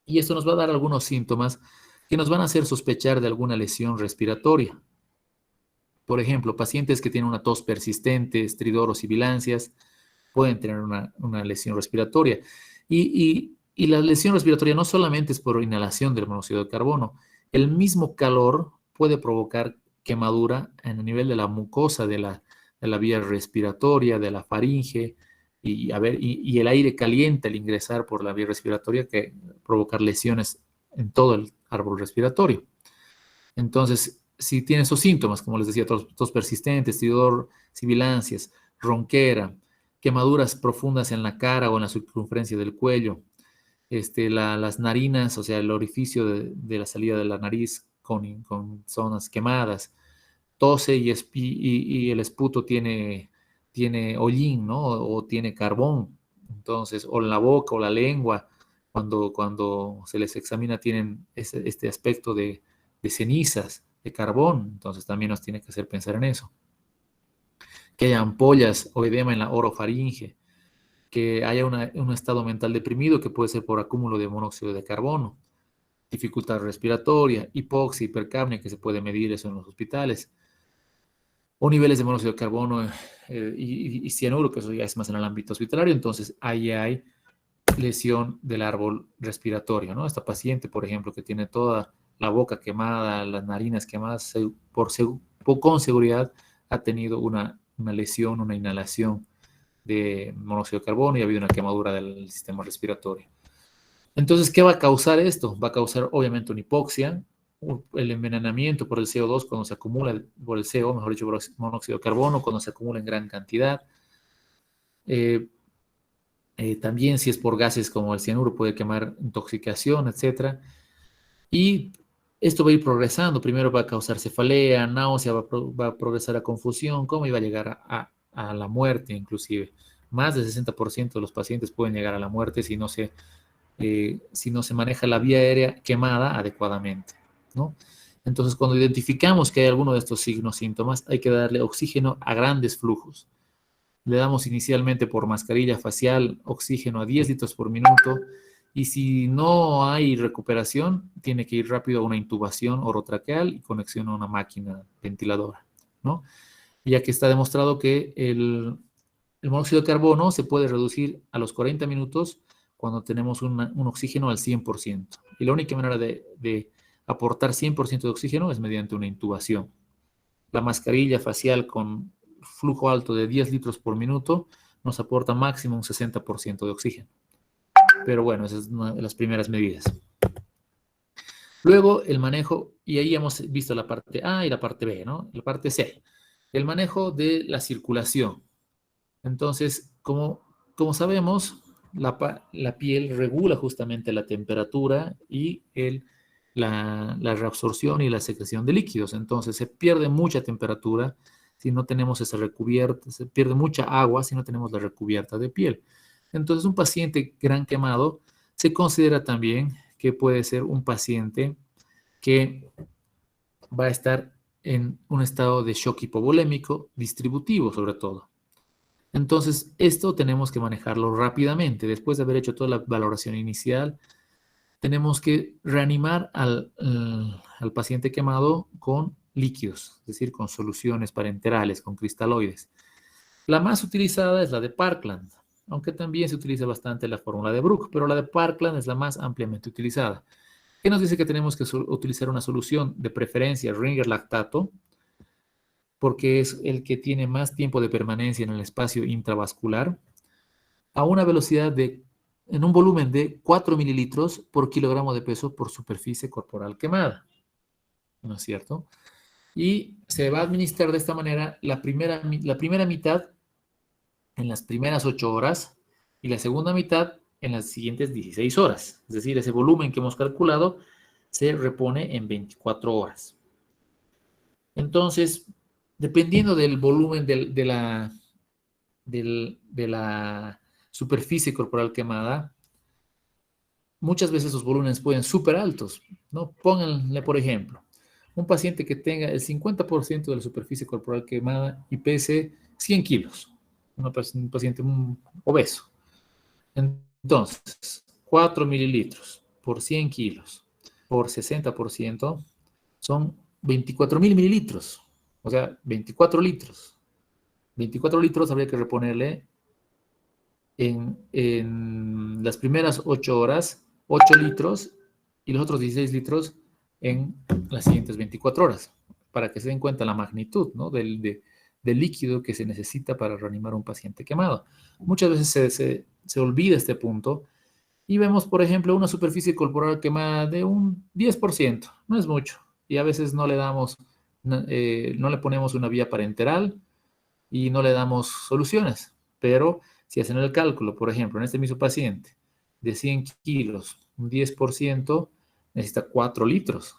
Y esto nos va a dar algunos síntomas que nos van a hacer sospechar de alguna lesión respiratoria. Por ejemplo, pacientes que tienen una tos persistente, estridor o sibilancias, pueden tener una lesión respiratoria. Y la lesión respiratoria no solamente es por inhalación del monóxido de carbono, el mismo calor puede provocar quemadura en el nivel de la mucosa de la vía respiratoria, de la faringe, y el aire caliente al ingresar por la vía respiratoria que provocar lesiones en todo el árbol respiratorio. Entonces, si tiene esos síntomas, como les decía, tos persistente, estridor, sibilancias, ronquera, quemaduras profundas en la cara o en la circunferencia del cuello, las narinas, o sea, el orificio de la salida de la nariz con zonas quemadas, tose y el esputo tiene hollín, ¿no? O tiene carbón. Entonces, o la boca o la lengua, cuando se les examina, tienen este aspecto de cenizas, de carbón. Entonces, también nos tiene que hacer pensar en eso. Que haya ampollas o edema en la orofaringe, que haya un estado mental deprimido que puede ser por acúmulo de monóxido de carbono, dificultad respiratoria, hipoxia, hipercapnia, que se puede medir eso en los hospitales, o niveles de monóxido de carbono y cianuro, que eso ya es más en el ámbito hospitalario. Entonces ahí hay lesión del árbol respiratorio, ¿no? Esta paciente, por ejemplo, que tiene toda la boca quemada, las narinas quemadas, con seguridad ha tenido una lesión, una inhalación de monóxido de carbono y ha habido una quemadura del sistema respiratorio. Entonces, ¿qué va a causar esto? Va a causar obviamente una hipoxia, el envenenamiento por el CO2 cuando se acumula, por el CO, mejor dicho, por el monóxido de carbono, cuando se acumula en gran cantidad. También si es por gases como el cianuro puede quemar intoxicación, etc. Y esto va a ir progresando. Primero va a causar cefalea, náusea, va a progresar a confusión, cómo iba a llegar a la muerte inclusive. Más del 60% de los pacientes pueden llegar a la muerte si no se maneja la vía aérea quemada adecuadamente, ¿no? Entonces, cuando identificamos que hay alguno de estos signos, síntomas, hay que darle oxígeno a grandes flujos. Le damos inicialmente por mascarilla facial oxígeno a 10 litros por minuto y si no hay recuperación, tiene que ir rápido a una intubación orotraqueal y conexión a una máquina ventiladora, ¿no? Ya que está demostrado que el monóxido de carbono se puede reducir a los 40 minutos cuando tenemos un oxígeno al 100%. Y la única manera de aportar 100% de oxígeno es mediante una intubación. La mascarilla facial con flujo alto de 10 litros por minuto nos aporta máximo un 60% de oxígeno. Pero bueno, esa es una de las primeras medidas. Luego el manejo, y ahí hemos visto la parte A y la parte B, ¿no? La parte C, el manejo de la circulación. Entonces, como sabemos, la piel regula justamente la temperatura y la reabsorción y la secreción de líquidos. Entonces, se pierde mucha temperatura si no tenemos esa recubierta, se pierde mucha agua si no tenemos la recubierta de piel. Entonces, un paciente gran quemado se considera también que puede ser un paciente que va a estar en un estado de shock hipovolémico distributivo, sobre todo. Entonces, esto tenemos que manejarlo rápidamente. Después de haber hecho toda la valoración inicial, tenemos que reanimar al paciente quemado con líquidos, es decir, con soluciones parenterales, con cristaloides. La más utilizada es la de Parkland, aunque también se utiliza bastante la fórmula de Brook, pero la de Parkland es la más ampliamente utilizada. ¿Qué nos dice? Que tenemos que utilizar una solución de preferencia Ringer lactato, porque es el que tiene más tiempo de permanencia en el espacio intravascular, a una velocidad en un volumen de 4 mililitros por kilogramo de peso por superficie corporal quemada. ¿No es cierto? Y se va a administrar de esta manera la primera mitad en las primeras 8 horas y la segunda mitad en las siguientes 16 horas. Es decir, ese volumen que hemos calculado se repone en 24 horas. Entonces, dependiendo del volumen de la superficie corporal quemada, muchas veces los volúmenes pueden ser súper altos, ¿no? Pónganle, por ejemplo, un paciente que tenga el 50% de la superficie corporal quemada y pese 100 kilos, un paciente obeso. Entonces, 4 mililitros por 100 kilos por 60% son 24.000 mililitros, o sea, 24 litros. 24 litros habría que reponerle en las primeras 8 horas, 8 litros, y los otros 16 litros en las siguientes 24 horas, para que se den cuenta la magnitud, ¿no? del líquido que se necesita para reanimar a un paciente quemado. Muchas veces se olvida este punto y vemos, por ejemplo, una superficie corporal quemada de un 10%, no es mucho, y a veces no le ponemos una vía parenteral y no le damos soluciones, pero si hacen el cálculo, por ejemplo, en este mismo paciente, de 100 kilos, un 10% necesita 4 litros.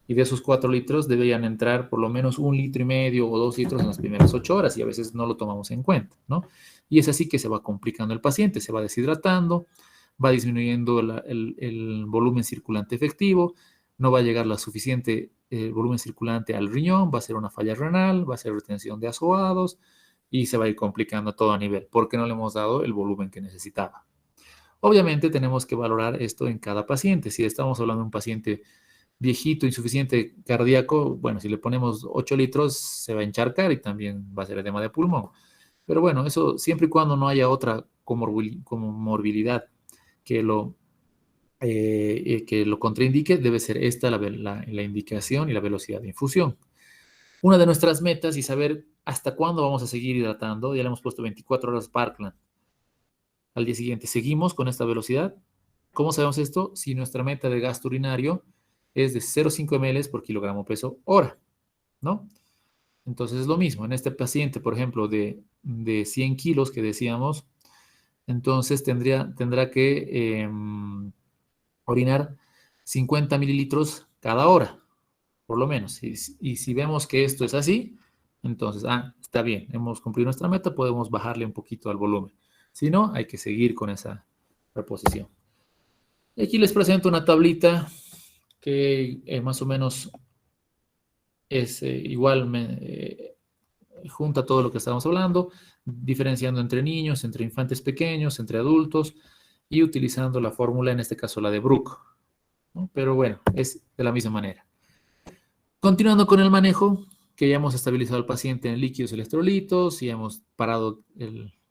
Y de esos 4 litros deberían entrar por lo menos 1,5 litros o 2 litros en las primeras 8 horas y a veces no lo tomamos en cuenta, ¿no? Y es así que se va complicando el paciente, se va deshidratando, va disminuyendo el volumen circulante efectivo, no va a llegar la suficiente volumen circulante al riñón, va a ser una falla renal, va a ser retención de azoados y se va a ir complicando todo a nivel porque no le hemos dado el volumen que necesitaba. Obviamente tenemos que valorar esto en cada paciente. Si estamos hablando de un paciente viejito, insuficiente cardíaco, bueno, si le ponemos 8 litros se va a encharcar y también va a ser edema de pulmón. Pero bueno, eso siempre y cuando no haya otra comorbilidad que lo contraindique, debe ser esta la indicación y la velocidad de infusión. Una de nuestras metas y saber hasta cuándo vamos a seguir hidratando, ya le hemos puesto 24 horas Parkland. Al día siguiente, ¿seguimos con esta velocidad? ¿Cómo sabemos esto? Si nuestra meta de gasto urinario es de 0,5 ml por kilogramo peso hora, ¿no? Entonces es lo mismo. En este paciente, por ejemplo, de 100 kilos que decíamos, entonces tendrá que orinar 50 mililitros cada hora, por lo menos. Y si vemos que esto es así, entonces, está bien, hemos cumplido nuestra meta, podemos bajarle un poquito al volumen. Si no, hay que seguir con esa reposición. Y aquí les presento una tablita que más o menos es igual, junta todo lo que estamos hablando, diferenciando entre niños, entre infantes pequeños, entre adultos y utilizando la fórmula, en este caso la de Brook, ¿no? Pero bueno, es de la misma manera. Continuando con el manejo, que ya hemos estabilizado al paciente en líquidos y electrolitos y hemos parado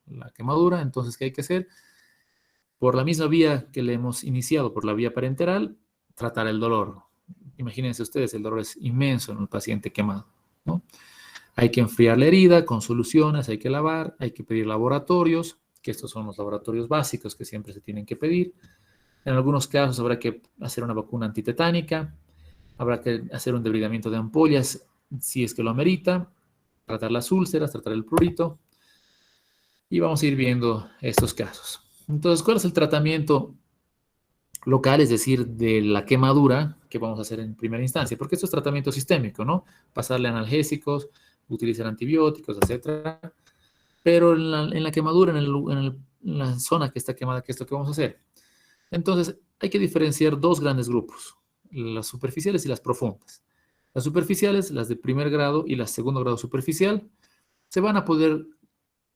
la quemadura, entonces, ¿qué hay que hacer? Por la misma vía que le hemos iniciado, por la vía parenteral, tratar el dolor. Imagínense ustedes, el dolor es inmenso en un paciente quemado, ¿no? Hay que enfriar la herida con soluciones, hay que lavar, hay que pedir laboratorios, que estos son los laboratorios básicos que siempre se tienen que pedir. En algunos casos habrá que hacer una vacuna antitetánica, habrá que hacer un debridamiento de ampollas si es que lo amerita, tratar las úlceras, tratar el prurito, y vamos a ir viendo estos casos. Entonces, ¿cuál es el tratamiento local, es decir, de la quemadura que vamos a hacer en primera instancia? Porque esto es tratamiento sistémico, ¿no? Pasarle analgésicos, utilizar antibióticos, etcétera. Pero en la quemadura, en la zona que está quemada, ¿qué es lo que vamos a hacer? Entonces, hay que diferenciar dos grandes grupos, las superficiales y las profundas. Las superficiales, las de primer grado y las de segundo grado superficial, se van a poder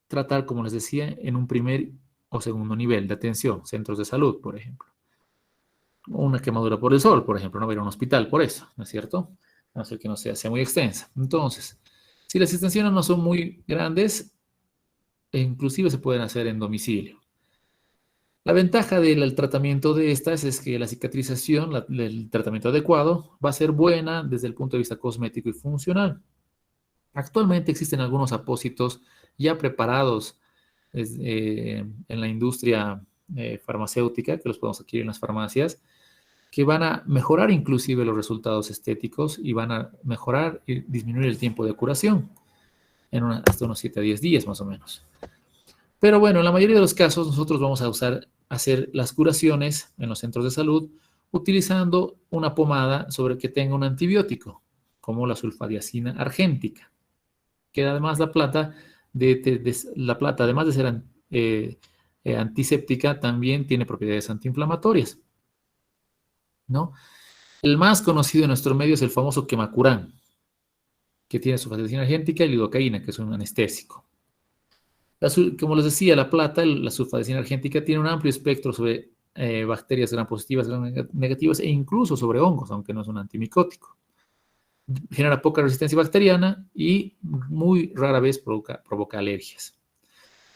tratar, como les decía, en un primer o segundo nivel de atención, centros de salud, por ejemplo. Una quemadura por el sol, por ejemplo, no va a ir a un hospital por eso, ¿no es cierto? A no ser que no sea muy extensa. Entonces, si las extensiones no son muy grandes, inclusive se pueden hacer en domicilio. La ventaja del tratamiento de estas es que la cicatrización, el tratamiento adecuado, va a ser buena desde el punto de vista cosmético y funcional. Actualmente existen algunos apósitos ya preparados en la industria farmacéutica, que los podemos adquirir en las farmacias, que van a mejorar inclusive los resultados estéticos y van a mejorar y disminuir el tiempo de curación hasta unos 7 a 10 días más o menos. Pero bueno, en la mayoría de los casos nosotros vamos a hacer las curaciones en los centros de salud utilizando una pomada sobre que tenga un antibiótico, como la sulfadiazina argéntica, que además la plata, además de ser antiséptica, también tiene propiedades antiinflamatorias, ¿no? El más conocido en nuestro medio es el famoso quemacurán, que tiene sulfadiazina argéntica y lidocaína, que es un anestésico. Como les decía, la plata, la sulfadiazina argéntica, tiene un amplio espectro sobre bacterias gram positivas, gram negativas e incluso sobre hongos, aunque no es un antimicótico. Genera poca resistencia bacteriana y muy rara vez provoca alergias.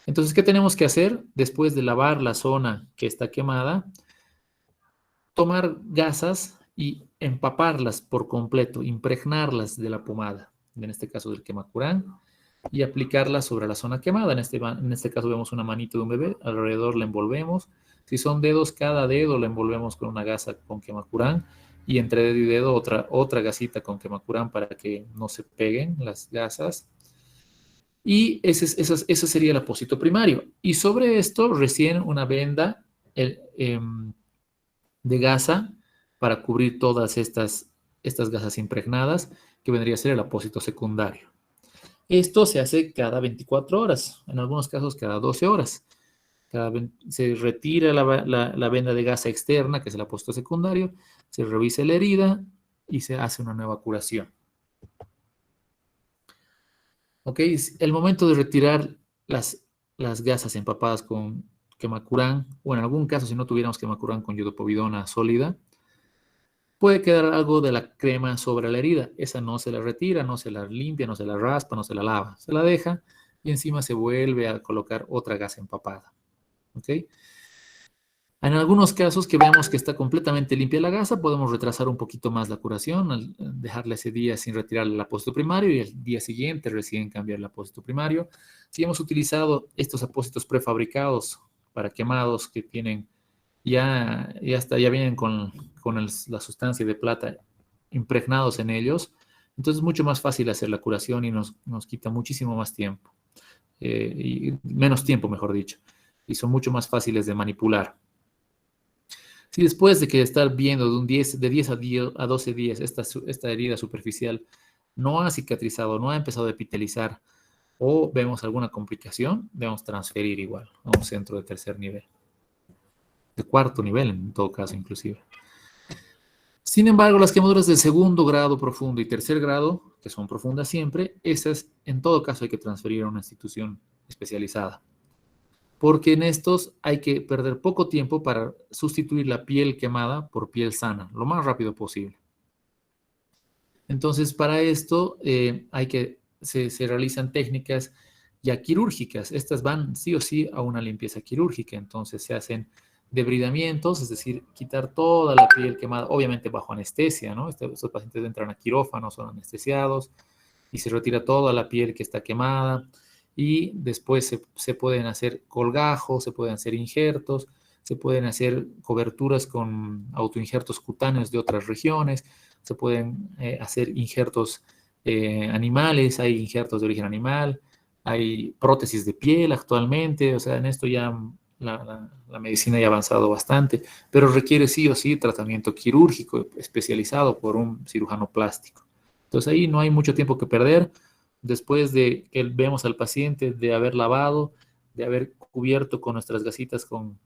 Entonces, ¿qué tenemos que hacer después de lavar la zona que está quemada? Tomar gasas y empaparlas por completo, impregnarlas de la pomada, en este caso del quemacurán, y aplicarla sobre la zona quemada. En este caso vemos una manito de un bebé, alrededor la envolvemos. Si son dedos, cada dedo la envolvemos con una gasa con quemacurán y entre dedo y dedo otra gasita con quemacurán para que no se peguen las gasas. Y ese sería el apósito primario. Y sobre esto recién una venda de gasa para cubrir todas estas gasas impregnadas, que vendría a ser el apósito secundario. Esto se hace cada 24 horas, en algunos casos cada 12 horas. Se retira la venda de gasa externa, que es el apósito secundario, se revisa la herida y se hace una nueva curación. ¿Ok? El momento de retirar las gasas empapadas con quemacurán, o en algún caso si no tuviéramos quemacurán con iodopovidona sólida, puede quedar algo de la crema sobre la herida. Esa no se la retira, no se la limpia, no se la raspa, no se la lava. Se la deja y encima se vuelve a colocar otra gasa empapada. ¿Ok? En algunos casos que vemos que está completamente limpia la gasa, podemos retrasar un poquito más la curación, al dejarla ese día sin retirar el apósito primario y el día siguiente recién cambiar el apósito primario. Si hemos utilizado estos apósitos prefabricados para quemados que tienen ya vienen con la sustancia de plata impregnados en ellos, entonces es mucho más fácil hacer la curación y nos quita muchísimo más tiempo, y menos tiempo, mejor dicho, y son mucho más fáciles de manipular. Si después de que estar viendo de 10 a 12 días esta herida superficial no ha cicatrizado, no ha empezado a epitelizar o vemos alguna complicación, debemos transferir igual a un centro de tercer nivel. De cuarto nivel en todo caso inclusive. Sin embargo, las quemaduras de segundo grado profundo y tercer grado, que son profundas siempre, esas en todo caso hay que transferir a una institución especializada. Porque en estos hay que perder poco tiempo para sustituir la piel quemada por piel sana, lo más rápido posible. Entonces, para esto se realizan técnicas ya quirúrgicas. Estas van sí o sí a una limpieza quirúrgica. Entonces, se hacen debridamientos, es decir, quitar toda la piel quemada, obviamente bajo anestesia, ¿no? Estos pacientes entran a quirófano, son anestesiados y se retira toda la piel que está quemada. Y después se pueden hacer colgajos, se pueden hacer injertos, se pueden hacer coberturas con autoinjertos cutáneos de otras regiones, se pueden hacer injertos animales, hay injertos de origen animal, hay prótesis de piel actualmente, o sea, en esto ya la medicina ya ha avanzado bastante, pero requiere sí o sí tratamiento quirúrgico especializado por un cirujano plástico. Entonces ahí no hay mucho tiempo que perder. Después de que vemos al paciente, de haber lavado, de haber cubierto con nuestras gasitas con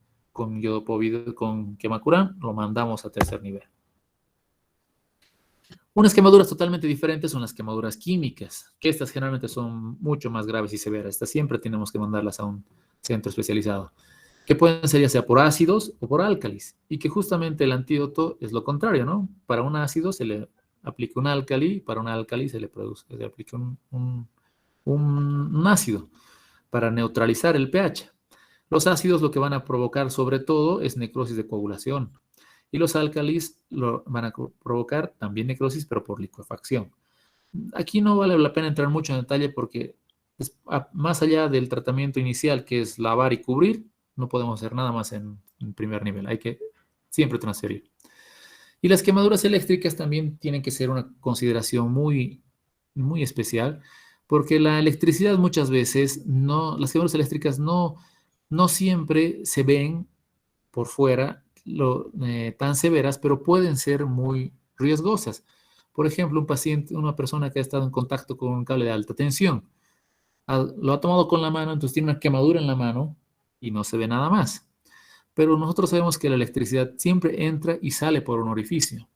quemacurán, lo mandamos a tercer nivel. Unas quemaduras totalmente diferentes son las quemaduras químicas, que estas generalmente son mucho más graves y severas. Estas siempre tenemos que mandarlas a un centro especializado, que pueden ser ya sea por ácidos o por álcalis, y que justamente el antídoto es lo contrario, ¿no? Para un ácido se le aplica un álcali, para un álcali se le aplica un ácido para neutralizar el pH. Los ácidos lo que van a provocar sobre todo es necrosis de coagulación y los álcalis van a provocar también necrosis pero por licuefacción. Aquí no vale la pena entrar mucho en detalle porque más allá del tratamiento inicial que es lavar y cubrir, no podemos hacer nada más en primer nivel, hay que siempre transferir. Y las quemaduras eléctricas también tienen que ser una consideración muy, muy especial, porque la electricidad muchas veces, las quemaduras eléctricas no siempre se ven por fuera tan severas, pero pueden ser muy riesgosas. Por ejemplo, un paciente, una persona que ha estado en contacto con un cable de alta tensión, lo ha tomado con la mano, entonces tiene una quemadura en la mano y no se ve nada más. Pero nosotros sabemos que la electricidad siempre entra y sale por un orificio.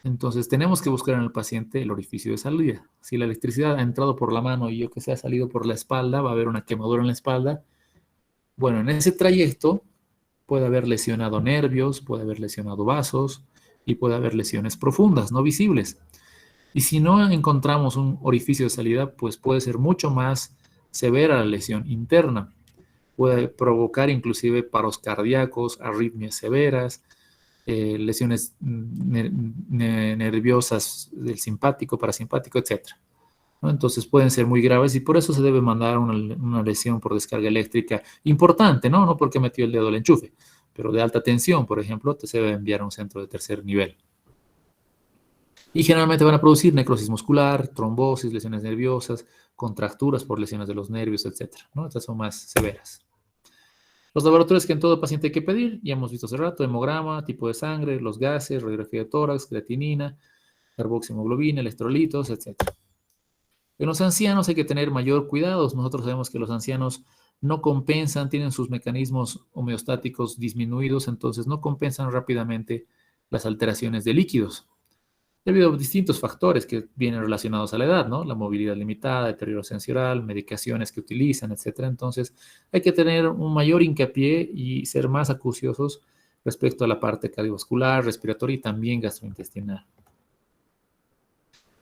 Entonces tenemos que buscar en el paciente el orificio de salida. Si la electricidad ha entrado por la mano y yo que sé ha salido por la espalda, va a haber una quemadura en la espalda. Bueno, en ese trayecto puede haber lesionado nervios, puede haber lesionado vasos y puede haber lesiones profundas, no visibles. Y si no encontramos un orificio de salida, pues puede ser mucho más severa la lesión interna. Puede provocar inclusive paros cardíacos, arritmias severas, lesiones nerviosas del simpático, parasimpático, etc. ¿No? Entonces pueden ser muy graves y por eso se debe mandar una lesión por descarga eléctrica importante, ¿no? No porque metió el dedo al enchufe, pero de alta tensión, por ejemplo, se debe enviar a un centro de tercer nivel. Y generalmente van a producir necrosis muscular, trombosis, lesiones nerviosas, contracturas por lesiones de los nervios, etc. ¿No? Estas son más severas. Los laboratorios que en todo paciente hay que pedir, ya hemos visto hace rato, hemograma, tipo de sangre, los gases, radiografía de tórax, creatinina, carboxiemoglobina, electrolitos, etc. En los ancianos hay que tener mayor cuidado. Nosotros sabemos que los ancianos no compensan, tienen sus mecanismos homeostáticos disminuidos, entonces no compensan rápidamente las alteraciones de líquidos, debido a distintos factores que vienen relacionados a la edad, ¿no? La movilidad limitada, deterioro sensorial, medicaciones que utilizan, etc. Entonces, hay que tener un mayor hincapié y ser más acuciosos respecto a la parte cardiovascular, respiratoria y también gastrointestinal.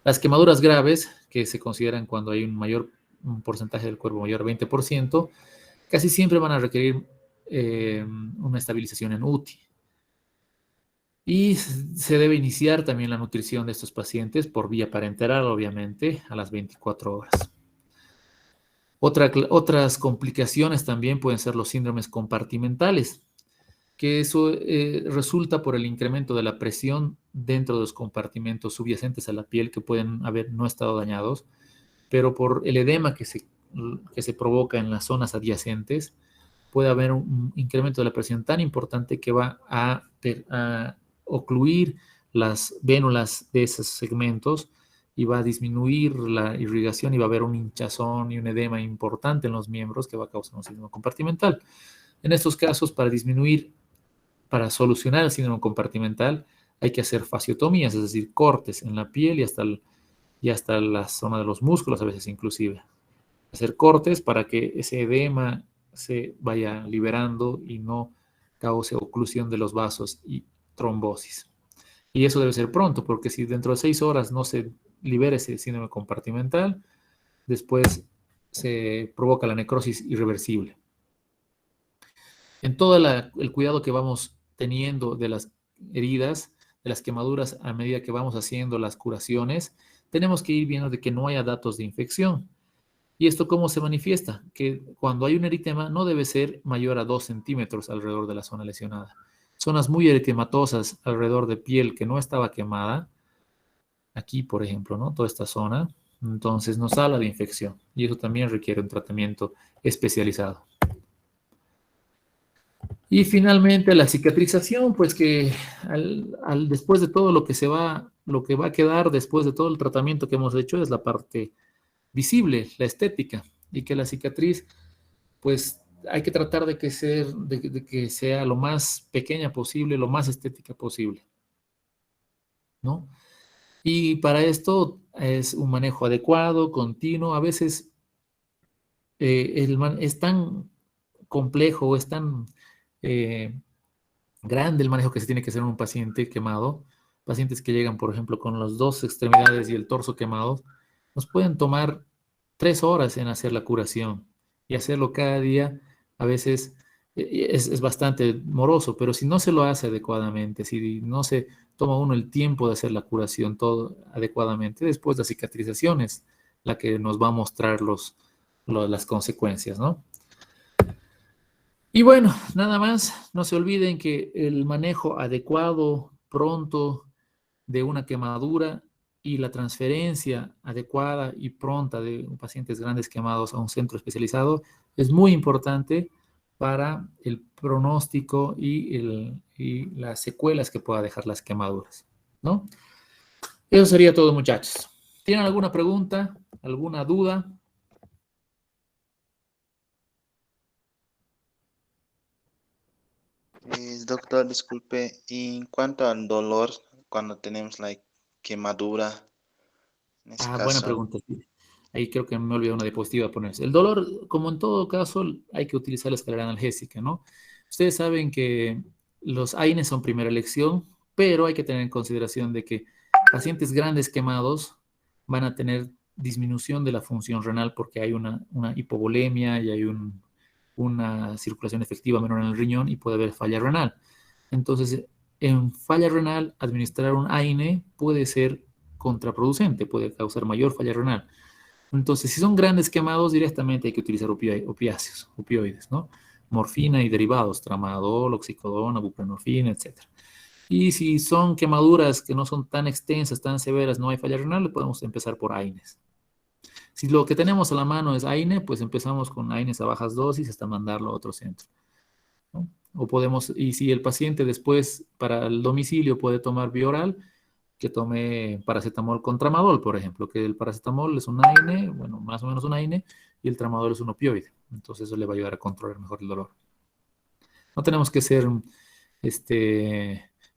Las quemaduras graves, que se consideran cuando hay un porcentaje del cuerpo mayor a 20%, casi siempre van a requerir una estabilización en UTI. Y se debe iniciar también la nutrición de estos pacientes por vía parenteral, obviamente, a las 24 horas. Otras complicaciones también pueden ser los síndromes compartimentales, que eso resulta por el incremento de la presión dentro de los compartimentos subyacentes a la piel que pueden haber no estado dañados, pero por el edema que se provoca en las zonas adyacentes, puede haber un incremento de la presión tan importante que va a ocluir las vénulas de esos segmentos y va a disminuir la irrigación y va a haber un hinchazón y un edema importante en los miembros que va a causar un síndrome compartimental. En estos casos, para solucionar el síndrome compartimental, hay que hacer fasciotomías, es decir, cortes en la piel y hasta la zona de los músculos, a veces inclusive. Hacer cortes para que ese edema se vaya liberando y no cause oclusión de los vasos y trombosis. Y eso debe ser pronto, porque si dentro de 6 horas no se libera ese síndrome compartimental, después se provoca la necrosis irreversible. En todo el cuidado que vamos teniendo de las heridas, de las quemaduras, a medida que vamos haciendo las curaciones, tenemos que ir viendo de que no haya datos de infección. ¿Y esto cómo se manifiesta? Que cuando hay un eritema no debe ser mayor a 2 centímetros alrededor de la zona lesionada. Zonas muy eritematosas alrededor de piel que no estaba quemada, aquí por ejemplo, ¿no? Toda esta zona, entonces nos habla de infección y eso también requiere un tratamiento especializado. Y finalmente la cicatrización, pues que después de todo lo que va a quedar después de todo el tratamiento que hemos hecho es la parte visible, la estética, y que la cicatriz, pues hay que tratar de que sea lo más pequeña posible, lo más estética posible, ¿no? Y para esto es un manejo adecuado, continuo. A veces es tan complejo, es tan grande el manejo que se tiene que hacer en un paciente quemado. Pacientes que llegan, por ejemplo, con las 2 extremidades y el torso quemados, nos pueden tomar 3 horas en hacer la curación y hacerlo cada día. A veces es bastante moroso, pero si no se lo hace adecuadamente, si no se toma uno el tiempo de hacer la curación todo adecuadamente, después la cicatrización es la que nos va a mostrar las consecuencias, ¿no? Y bueno, nada más, no se olviden que el manejo adecuado, pronto, de una quemadura y la transferencia adecuada y pronta de pacientes grandes quemados a un centro especializado es muy importante para el pronóstico y las secuelas que pueda dejar las quemaduras, ¿no? Eso sería todo, muchachos. ¿Tienen alguna pregunta? ¿Alguna duda? Doctor, disculpe, y en cuanto al dolor, cuando tenemos quemadura, en ese Buena caso, pregunta. Sí. Ahí creo que me olvidé una diapositiva ponerse. El dolor, como en todo caso, hay que utilizar la escalera analgésica, ¿no? Ustedes saben que los AINES son primera elección, pero hay que tener en consideración de que pacientes grandes quemados van a tener disminución de la función renal porque hay una hipovolemia y hay una circulación efectiva menor en el riñón y puede haber falla renal. Entonces, en falla renal, administrar un AINE puede ser contraproducente, puede causar mayor falla renal. Entonces, si son grandes quemados, directamente hay que utilizar opiáceos, opioides, ¿no? Morfina y derivados, tramadol, oxicodona, buprenorfina, etc. Y si son quemaduras que no son tan extensas, tan severas, no hay falla renal, podemos empezar por AINES. Si lo que tenemos a la mano es AINE, pues empezamos con AINES a bajas dosis hasta mandarlo a otro centro, ¿no? O podemos, y si el paciente después para el domicilio puede tomar bioral, que tome paracetamol con tramadol, por ejemplo, que el paracetamol es un AINE, bueno, más o menos un AINE, y el tramadol es un opioide. Entonces eso le va a ayudar a controlar mejor el dolor. No tenemos que ser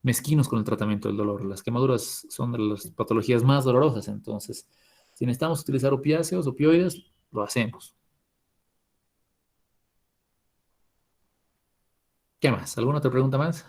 mezquinos con el tratamiento del dolor. Las quemaduras son de las patologías más dolorosas, entonces, si necesitamos utilizar opiáceos, opioides, lo hacemos. ¿Qué más? ¿Alguna otra pregunta más?